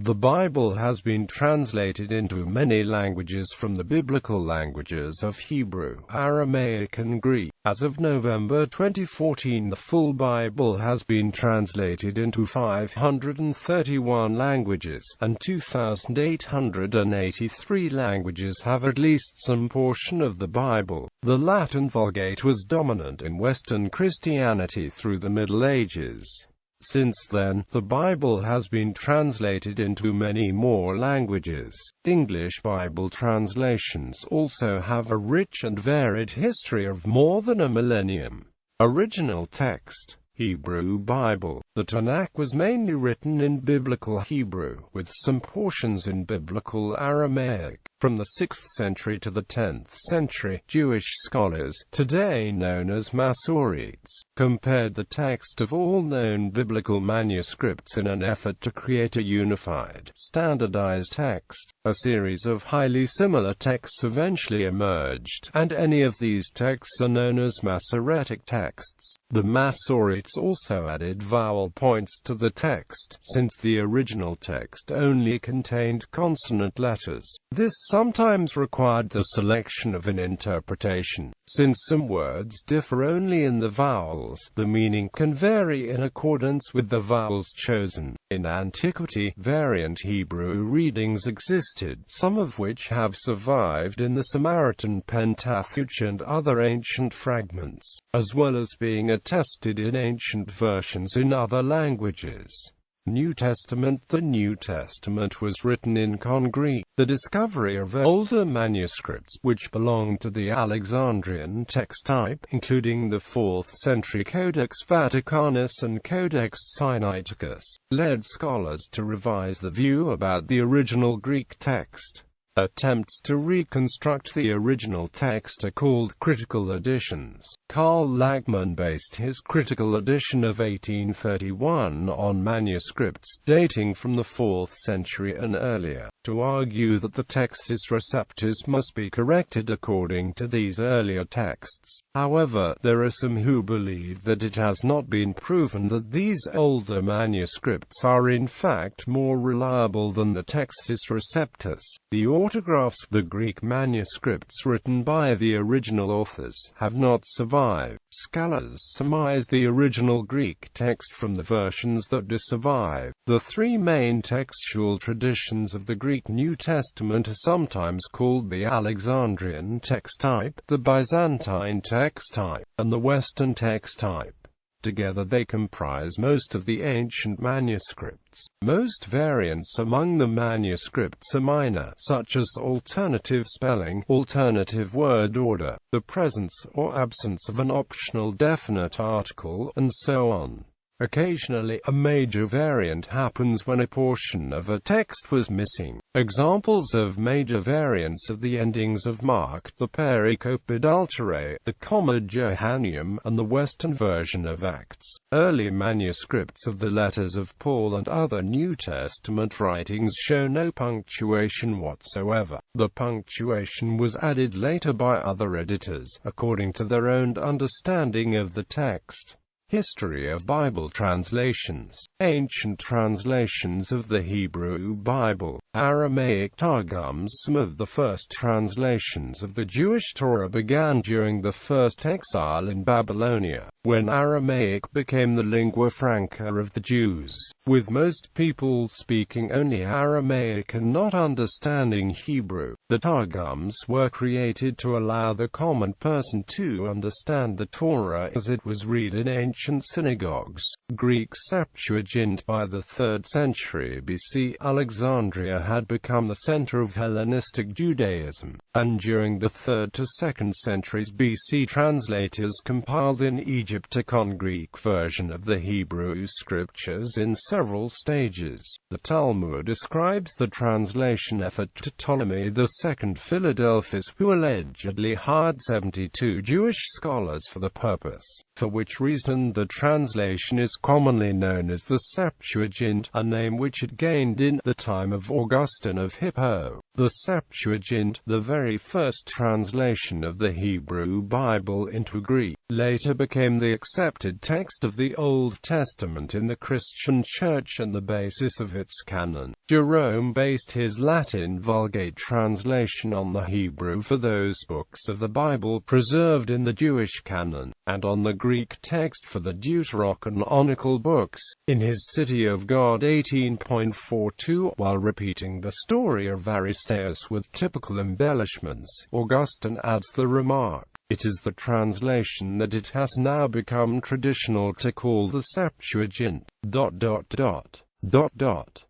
The Bible has been translated into many languages from the biblical languages of Hebrew, Aramaic and Greek. As of November 2014, the full Bible has been translated into 531 languages, and 2,883 languages have at least some portion of the Bible. The Latin Vulgate was dominant in Western Christianity through the Middle Ages. Since then, the Bible has been translated into many more languages. English Bible translations also have a rich and varied history of more than a millennium. Original text: Hebrew Bible. The Tanakh was mainly written in Biblical Hebrew, with some portions in Biblical Aramaic. From the 6th century to the 10th century, Jewish scholars, today known as Masoretes, compared the text of all known biblical manuscripts in an effort to create a unified, standardized text. A series of highly similar texts eventually emerged, and any of these texts are known as Masoretic texts. The Masoretes also added vowel points to the text, since the original text only contained consonant letters. This sometimes required the selection of an interpretation. Since some words differ only in the vowels, the meaning can vary in accordance with the vowels chosen. In antiquity, variant Hebrew readings existed, some of which have survived in the Samaritan Pentateuch and other ancient fragments, as well as being attested in ancient versions in other languages. New Testament. The New Testament was written in Greek. The discovery of older manuscripts, which belonged to the Alexandrian text type, including the 4th century Codex Vaticanus and Codex Sinaiticus, led scholars to revise the view about the original Greek text. Attempts to reconstruct the original text are called critical editions. Karl Lachmann based his critical edition of 1831 on manuscripts dating from the 4th century and earlier, to argue that the textus receptus must be corrected according to these earlier texts. However, there are some who believe that it has not been proven that these older manuscripts are in fact more reliable than the textus receptus. The autographs, the Greek manuscripts written by the original authors, have not survived. Scholars surmise the original Greek text from the versions that do survive. The three main textual traditions of the Greek New Testament are sometimes called the Alexandrian text type, the Byzantine text type, and the Western text type. Together they comprise most of the ancient manuscripts. Most variants among the manuscripts are minor, such as alternative spelling, alternative word order, the presence or absence of an optional definite article, and so on. Occasionally, a major variant happens when a portion of a text was missing. Examples of major variants are the endings of Mark, the pericope adulterae, the comma Johanneum, and the Western version of Acts. Early manuscripts of the letters of Paul and other New Testament writings show no punctuation whatsoever. The punctuation was added later by other editors, according to their own understanding of the text. History of Bible translations. Ancient translations of the Hebrew Bible, Aramaic Targums. Some of the first translations of the Jewish Torah began during the first exile in Babylonia, when Aramaic became the lingua franca of the Jews, with most people speaking only Aramaic and not understanding Hebrew. The Targums were created to allow the common person to understand the Torah as it was read in ancient synagogues. Greek Septuagint. By the 3rd century BC, Alexandria had become the center of Hellenistic Judaism, and during the 3rd to 2nd centuries BC, translators compiled in Egypt a Greek version of the Hebrew Scriptures in several stages. The Talmud ascribes the translation effort to Ptolemy II Philadelphus, who allegedly hired 72 Jewish scholars for the purpose, for which reason the translation is commonly known as the Septuagint, a name which it gained in the time of Augustine of Hippo. The Septuagint, the very first translation of the Hebrew Bible into Greek, later became the accepted text of the Old Testament in the Christian Church and the basis of its canon. Jerome based his Latin Vulgate translation on the Hebrew for those books of the Bible preserved in the Jewish canon, and on the Greek text for the Deuterocanonical books. In his City of God 18.42, while repeating the story of Aristeas with typical embellishments, Augustine adds the remark, "It is the translation that it has now become traditional to call the Septuagint."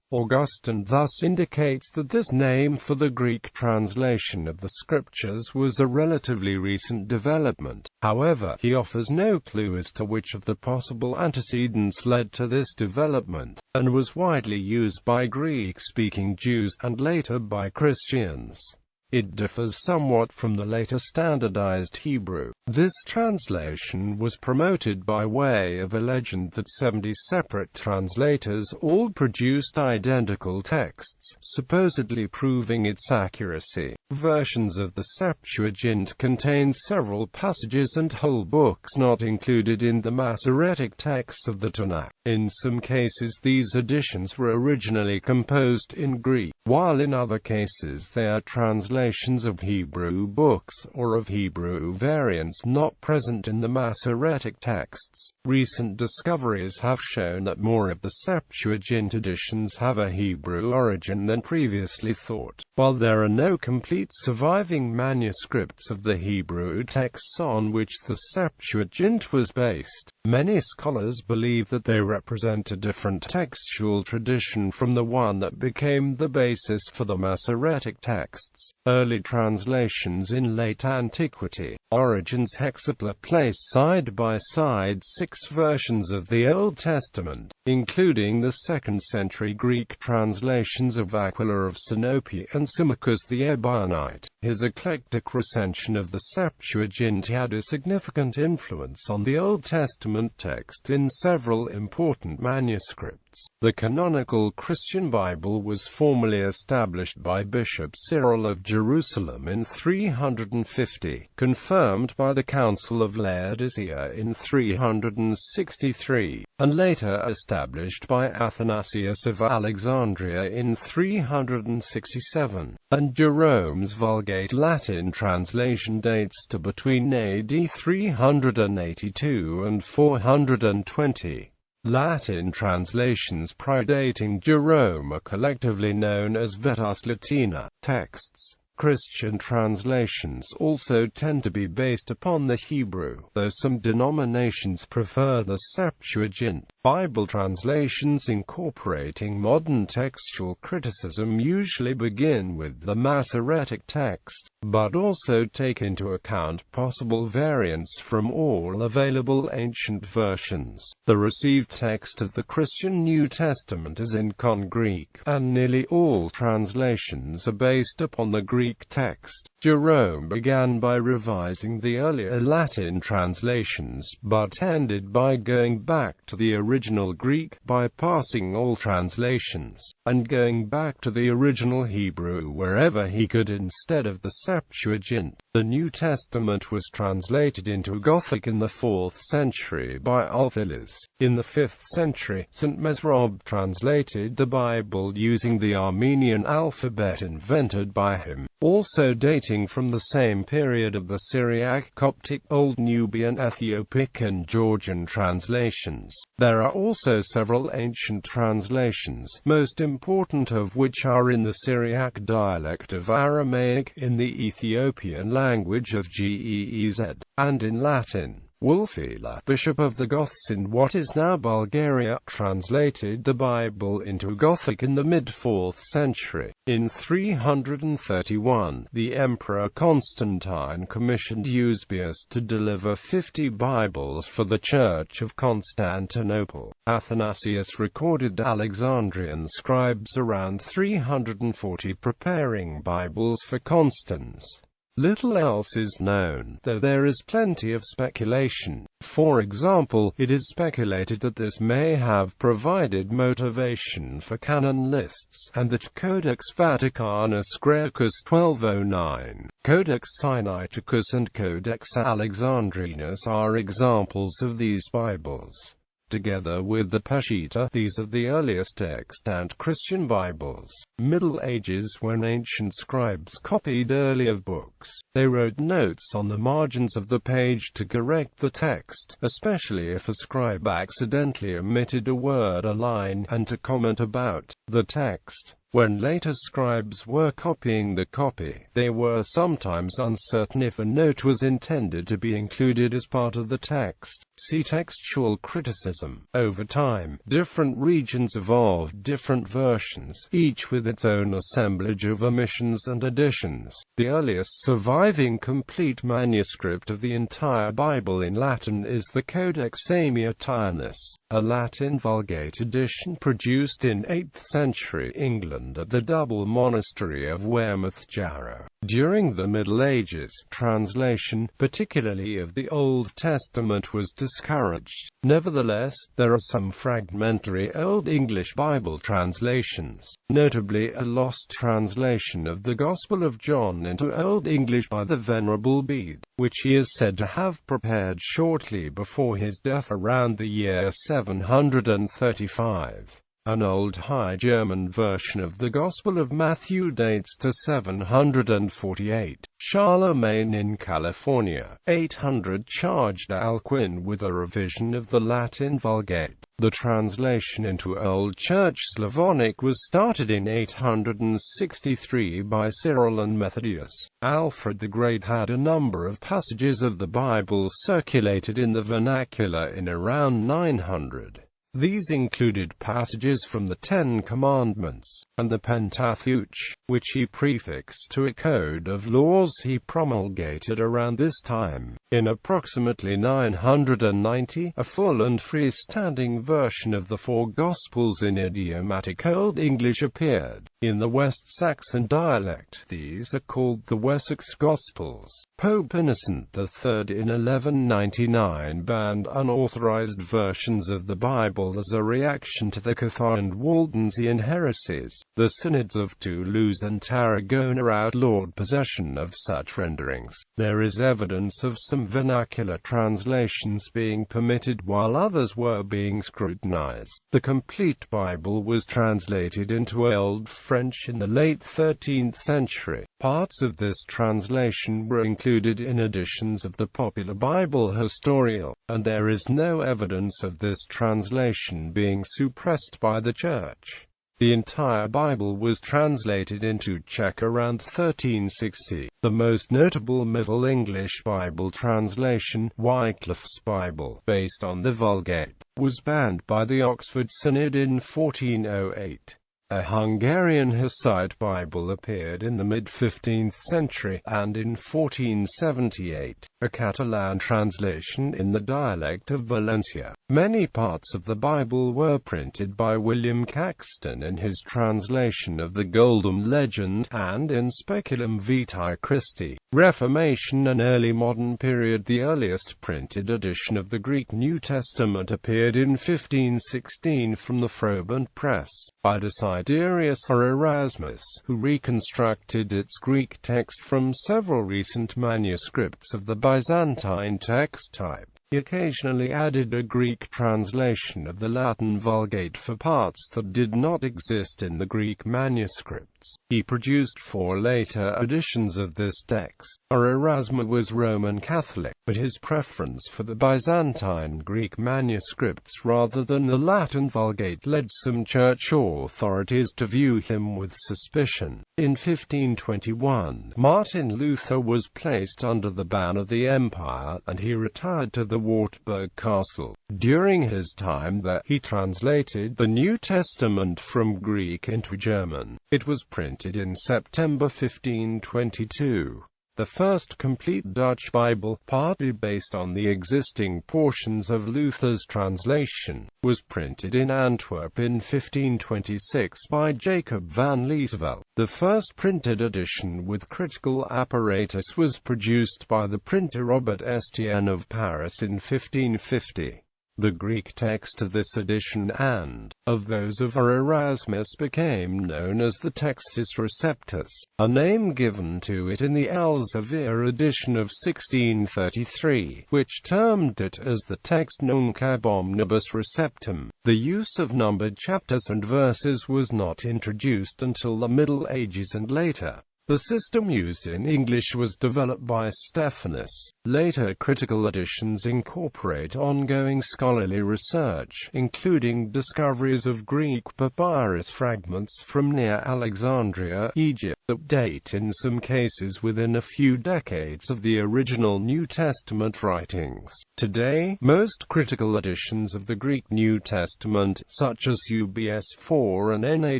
Augustine thus indicates that this name for the Greek translation of the Scriptures was a relatively recent development. However, he offers no clue as to which of the possible antecedents led to this development, and was widely used by Greek-speaking Jews and later by Christians. It differs somewhat from the later standardized Hebrew. This translation was promoted by way of a legend that 70 separate translators all produced identical texts, supposedly proving its accuracy. Versions of the Septuagint contain several passages and whole books not included in the Masoretic texts of the Tanakh. In some cases these editions were originally composed in Greek, while in other cases they are translations of Hebrew books, or of Hebrew variants not present in the Masoretic texts. Recent discoveries have shown that more of the Septuagint editions have a Hebrew origin than previously thought. While there are no complete surviving manuscripts of the Hebrew texts on which the Septuagint was based, many scholars believe that they represent a different textual tradition from the one that became the basis for the Masoretic texts. Early translations in late antiquity. Origen's hexapla placed side by side 6 versions of the Old Testament, including the 2nd century Greek translations of Aquila of Sinope and Symmachus the Ebionite. His eclectic recension of the Septuagint had a significant influence on the Old Testament text in several important manuscripts. The canonical Christian Bible was formally established by Bishop Cyril of Jerusalem in 350, confirmed by the Council of Laodicea in 363, and later established by Athanasius of Alexandria in 367, and Jerome's Vulgate Latin translation dates to between AD 382 and 420. Latin translations predating Jerome are collectively known as Vetus Latina texts. Christian translations also tend to be based upon the Hebrew, though some denominations prefer the Septuagint. Bible translations incorporating modern textual criticism usually begin with the Masoretic text, but also take into account possible variants from all available ancient versions. The received text of the Christian New Testament is in Greek, and nearly all translations are based upon the Greek text. Jerome began by revising the earlier Latin translations, but ended by going back to the original Greek, bypassing all translations, and going back to the original Hebrew wherever he could instead of the Septuagint. The New Testament was translated into Gothic in the 4th century by Ulfilas. In the 5th century, St. Mesrob translated the Bible using the Armenian alphabet invented by him, also dating from the same period of the Syriac, Coptic, Old Nubian, Ethiopic and Georgian translations. There are also several ancient translations, most important of which are in the Syriac dialect of Aramaic, in the Ethiopian language of Ge'ez, and in Latin. Wulfila, bishop of the Goths in what is now Bulgaria, translated the Bible into Gothic in the mid-4th century. In 331, the Emperor Constantine commissioned Eusebius to deliver 50 Bibles for the Church of Constantinople. Athanasius recorded Alexandrian scribes around 340 preparing Bibles for Constans. Little else is known, though there is plenty of speculation. For example, it is speculated that this may have provided motivation for canon lists, and that Codex Vaticanus Graecus 1209, Codex Sinaiticus and Codex Alexandrinus are examples of these Bibles. Together with the Peshitta, these are the earliest extant Christian Bibles. Middle Ages, when ancient scribes copied earlier books, they wrote notes on the margins of the page to correct the text, especially if a scribe accidentally omitted a word or line, and to comment about the text. When later scribes were copying the copy, they were sometimes uncertain if a note was intended to be included as part of the text. See textual criticism. Over time, different regions evolved different versions, each with its own assemblage of omissions and additions. The earliest surviving complete manuscript of the entire Bible in Latin is the Codex Amiatinus, a Latin Vulgate edition produced in 8th century England at the double monastery of Wearmouth Jarrow. During the Middle Ages, translation, particularly of the Old Testament, was discouraged. Nevertheless, there are some fragmentary Old English Bible translations, notably a lost translation of the Gospel of John into Old English by the Venerable Bede, which he is said to have prepared shortly before his death around the year 735. An Old High German version of the Gospel of Matthew dates to 748. Charlemagne in California, 800, charged Alcuin with a revision of the Latin Vulgate. The translation into Old Church Slavonic was started in 863 by Cyril and Methodius. Alfred the Great had a number of passages of the Bible circulated in the vernacular in around 900. These included passages from the Ten Commandments, and the Pentateuch, which he prefixed to a code of laws he promulgated around this time. In approximately 990, a full and freestanding version of the four Gospels in idiomatic Old English appeared. In the West Saxon dialect, these are called the Wessex Gospels. Pope Innocent III in 1199 banned unauthorized versions of the Bible as a reaction to the Cathar and Waldensian heresies. The synods of Toulouse and Tarragona outlawed possession of such renderings. There is evidence of some vernacular translations being permitted while others were being scrutinized. The complete Bible was translated into Old French in the late 13th century. Parts of this translation were included in editions of the popular Bible Historial, and there is no evidence of this translation being suppressed by the Church. The entire Bible was translated into Czech around 1360. The most notable Middle English Bible translation, Wycliffe's Bible, based on the Vulgate, was banned by the Oxford Synod in 1408. A Hungarian Hussite Bible appeared in the mid-15th century, and in 1478, a Catalan translation in the dialect of Valencia. Many parts of the Bible were printed by William Caxton in his translation of the Golden Legend, and in Speculum Vitae Christi. Reformation and early modern period. The earliest printed edition of the Greek New Testament appeared in 1516 from the Froben Press, by Desiderius or Erasmus, who reconstructed its Greek text from several recent manuscripts of the Byzantine text type. He occasionally added a Greek translation of the Latin Vulgate for parts that did not exist in the Greek manuscripts. He produced 4 later editions of this text. Erasmus was Roman Catholic, but his preference for the Byzantine Greek manuscripts rather than the Latin Vulgate led some church authorities to view him with suspicion. In 1521, Martin Luther was placed under the ban of the Empire, and he retired to the Wartburg Castle. During his time there, he translated the New Testament from Greek into German. It was printed in September 1522. The first complete Dutch Bible, partly based on the existing portions of Luther's translation, was printed in Antwerp in 1526 by Jacob van Liesveld. The first printed edition with critical apparatus was produced by the printer Robert Estienne of Paris in 1550. The Greek text of this edition and of those of Erasmus became known as the Textus Receptus, a name given to it in the Elsevier edition of 1633, which termed it as the Text Nunc ab Omnibus Receptum. The use of numbered chapters and verses was not introduced until the Middle Ages and later. The system used in English was developed by Stephanus. Later critical editions incorporate ongoing scholarly research, including discoveries of Greek papyrus fragments from near Alexandria, Egypt, that date in some cases within a few decades of the original New Testament writings. Today, most critical editions of the Greek New Testament, such as UBS 4 and NA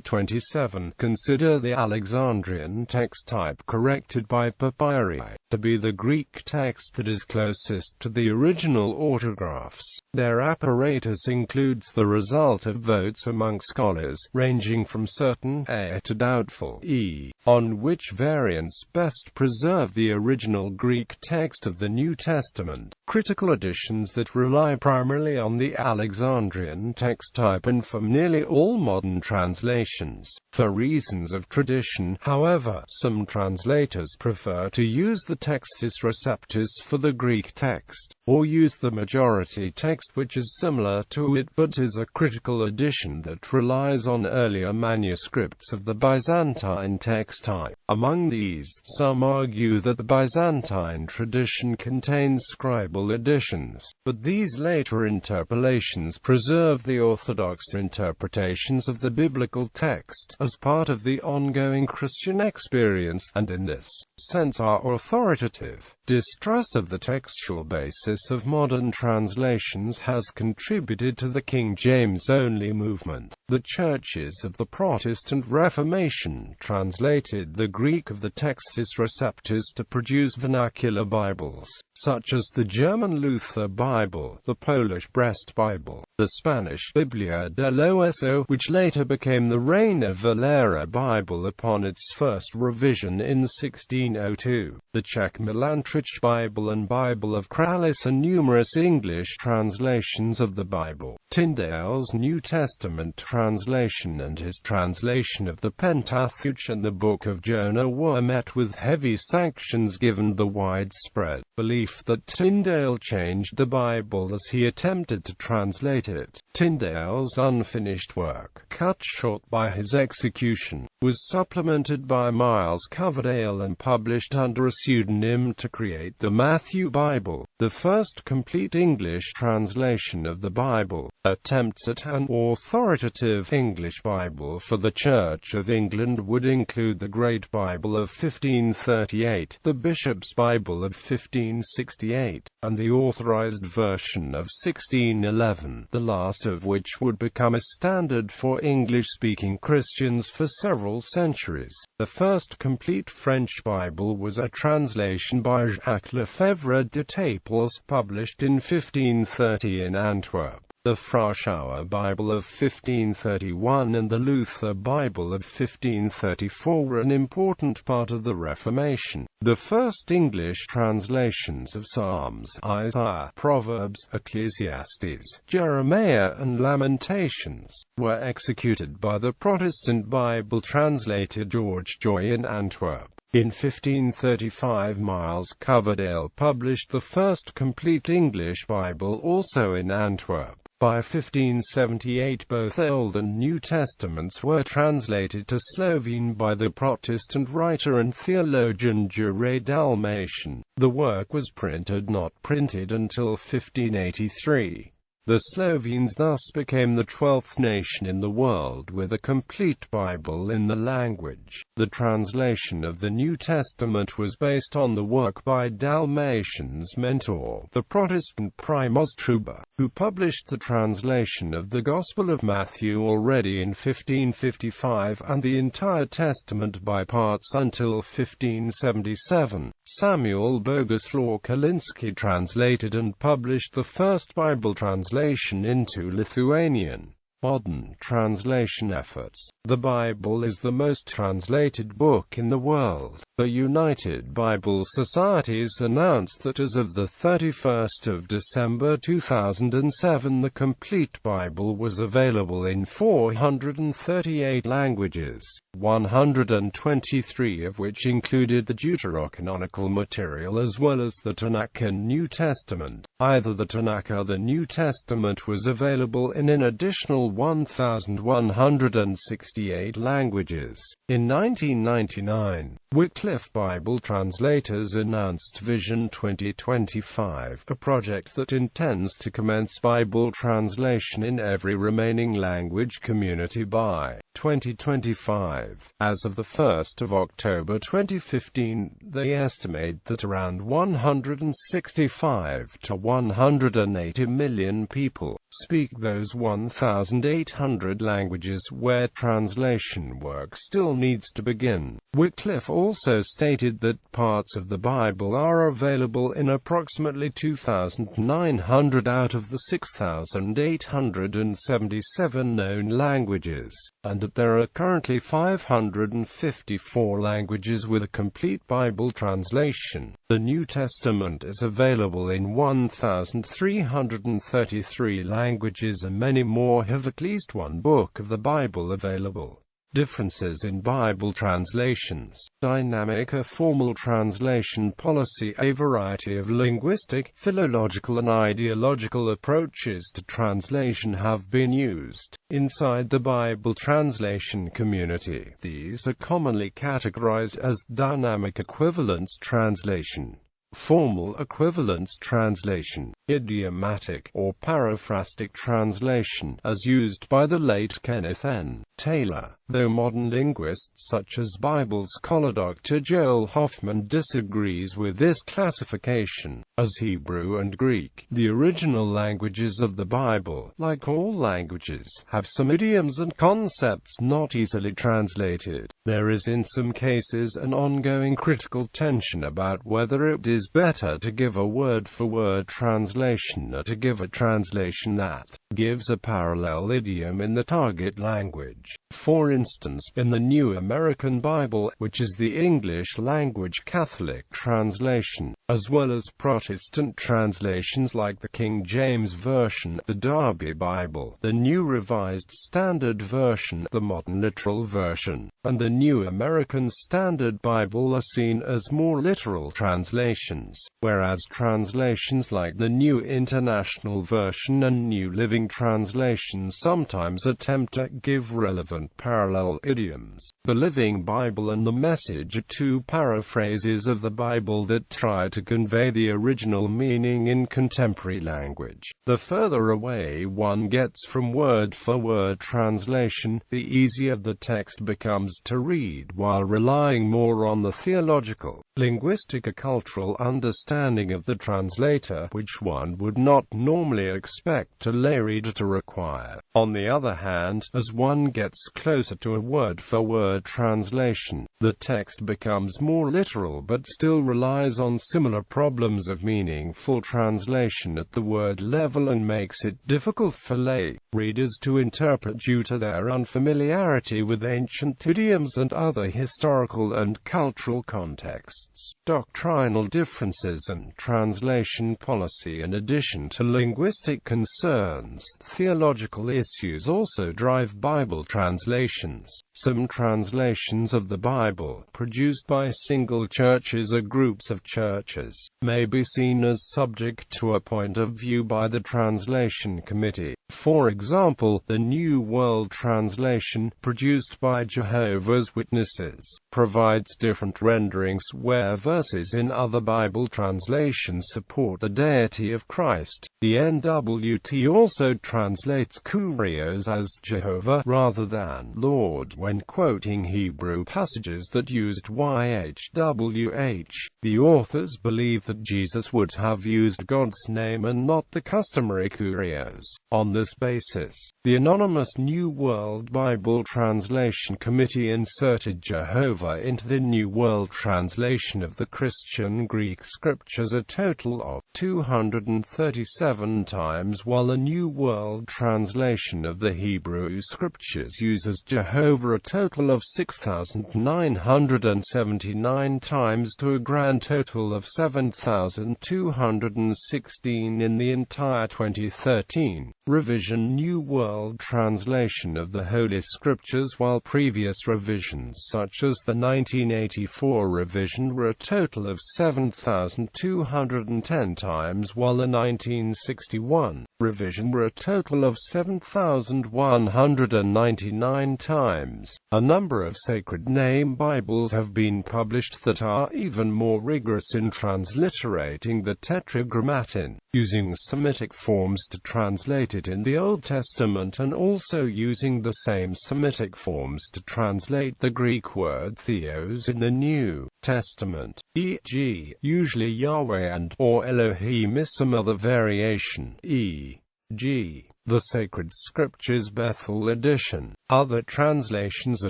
27, consider the Alexandrian text type corrected by papyri to be the Greek text that is closest to the original autographs. Their apparatus includes the result of votes among scholars, ranging from certain A to doubtful E, on which variants best preserve the original Greek text of the New Testament. Critical editions that rely primarily on the Alexandrian text type and from nearly all modern translations. For reasons of tradition, however, some translators prefer to use the Textus Receptus for the Greek text, or use the majority text which is similar to it but is a critical edition that relies on earlier manuscripts of the Byzantine text type. Among these, some argue that the Byzantine tradition contains scribal editions, but these later interpolations preserve the orthodox interpretations of the biblical text as part of the ongoing Christian experience, and in this sense are authoritative. Distrust of the textual basis of modern translations has contributed to the King James-only movement. The churches of the Protestant Reformation translated the Greek of the Textus Receptus to produce vernacular Bibles, such as the German Luther Bible, the Polish Brest Bible, the Spanish Biblia del Oso, which later became the Reina Valera Bible upon its first revision in 1602, the Czech Milantrich Bible and Bible of Kralis, and numerous English translations of the Bible. Tyndale's New Testament translation and his translation of the Pentateuch and the Book of Jonah were met with heavy sanctions given the widespread belief that Tyndale changed the Bible as he attempted to translate it. Tyndale's unfinished work, cut short by his execution, was supplemented by Miles Coverdale and published under a pseudonym to create the Matthew Bible, the first complete English translation of the Bible. Attempts at an authoritative English Bible for the Church of England would include the Great Bible of 1538, the Bishop's Bible of 1568, and the Authorized Version of 1611, the last of which would become a standard for English-speaking Christians for several centuries. The first complete French Bible was a translation by Jacques Lefebvre de Taples, published in 1530 in Antwerp. The Froschauer Bible of 1531 and the Luther Bible of 1534 were an important part of the Reformation. The first English translations of Psalms, Isaiah, Proverbs, Ecclesiastes, Jeremiah and Lamentations were executed by the Protestant Bible translator George Joy in Antwerp. In 1535 Miles Coverdale published the first complete English Bible, also in Antwerp. By 1578 both Old and New Testaments were translated to Slovene by the Protestant writer and theologian Jure Dalmatian. The work was printed, not printed, until 1583. The Slovenes thus became the 12th nation in the world with a complete Bible in the language. The translation of the New Testament was based on the work by Dalmatian's mentor, the Protestant Primoz Truba, who published the translation of the Gospel of Matthew already in 1555 and the entire Testament by parts until 1577. Samuel Boguslaw Kalinski translated and published the first Bible translation into Lithuanian. Modern translation efforts. The Bible is the most translated book in the world. The United Bible Societies announced that as of the 31st of December 2007, the complete Bible was available in 438 languages, 123 of which included the deuterocanonical material as well as the Tanakh and New Testament. Either the Tanakh or the New Testament was available in an additional 1,168 languages. In 1999, Wycliffe Bible Translators announced Vision 2025, a project that intends to commence Bible translation in every remaining language community by 2025. As of the 1st of October 2015, they estimate that around 165 to 180 million people speak those 1,800 languages where translation work still needs to begin. Wycliffe also stated that parts of the Bible are available in approximately 2,900 out of the 6,877 known languages, and that there are currently 554 languages with a complete Bible translation. The New Testament is available in 1,333 languages, and many more have at least one book of the Bible available. Differences in Bible translations. Dynamic or formal translation policy. A variety of linguistic, philological and ideological approaches to translation have been used inside the Bible translation community. These are commonly categorized as dynamic equivalence translation, formal equivalence translation, idiomatic or paraphrastic translation, as used by the late Kenneth N. Taylor, though modern linguists such as Bible scholar Dr. Joel Hoffman disagrees with this classification, as Hebrew and Greek, the original languages of the Bible, like all languages, have some idioms and concepts not easily translated. There is in some cases an ongoing critical tension about whether it is better to give a word-for-word translation or to give a translation that gives a parallel idiom in the target language. For instance, in the New American Bible, which is the English language Catholic translation, as well as Protestant translations like the King James Version, the Darby Bible, the New Revised Standard Version, the Modern Literal Version, and the New American Standard Bible are seen as more literal translations, whereas translations like the New International Version and New Living Translation sometimes attempt to give relevant parallel idioms. The Living Bible and the Message are two paraphrases of the Bible that try to convey the original meaning in contemporary language. The further away one gets from word-for-word translation, the easier the text becomes to read while relying more on the theological, linguistic or cultural understanding of the translator, which one would not normally expect a lay reader to require. On the other hand, as one gets closer to a word-for-word translation, the text becomes more literal but still relies on similar problems of meaningful translation at the word level and makes it difficult for lay readers to interpret due to their unfamiliarity with ancient idioms and other historical and cultural contexts. Doctrinal differences and translation policy. In addition to linguistic concerns, theological issues also drive Bible translations. Some translations of the Bible, produced by single churches or groups of churches, may be seen as subject to a point of view by the translation committee. For example, the New World Translation, produced by Jehovah's Witnesses, provides different renderings where verses in other Bible translations support the deity of Christ. The NWT also translates Kurios as Jehovah rather than Lord when quoting Hebrew passages that used YHWH. The authors believe that Jesus would have used God's name and not the customary Kurios. On this basis, the anonymous New World Bible Translation Committee inserted Jehovah into the New World Translation of the Christian Greek Scriptures a total of 237 times, while the New World Translation of the Hebrew Scriptures uses Jehovah a total of 6,979 times, to a grand total of 7,216 in the entire 2013 revision New World Translation of the Holy Scriptures, while previous revisions such as the 1984 revision were a total of 7,210 times, while the 1961 revision were a total of 7,199 times. A number of sacred name Bibles have been published that are even more rigorous in transliterating the Tetragrammaton, using Semitic forms to translate it in the Old Testament and also using the same Semitic forms to translate the Greek word theos in the New Testament, e.g., usually Yahweh and or Elohim is some other variation, e.g., the Sacred Scriptures Bethel edition. Other translations are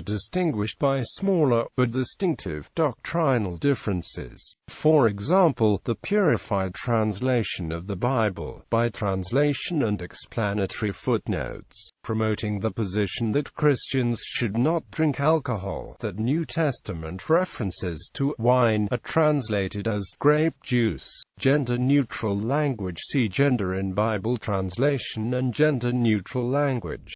distinguished by smaller but distinctive doctrinal differences. For example, the Purified Translation of the Bible, by translation and explanatory footnotes, promoting the position that Christians should not drink alcohol, that New Testament references to wine are translated as grape juice. Gender-neutral language. See gender in Bible translation and gender-neutral language.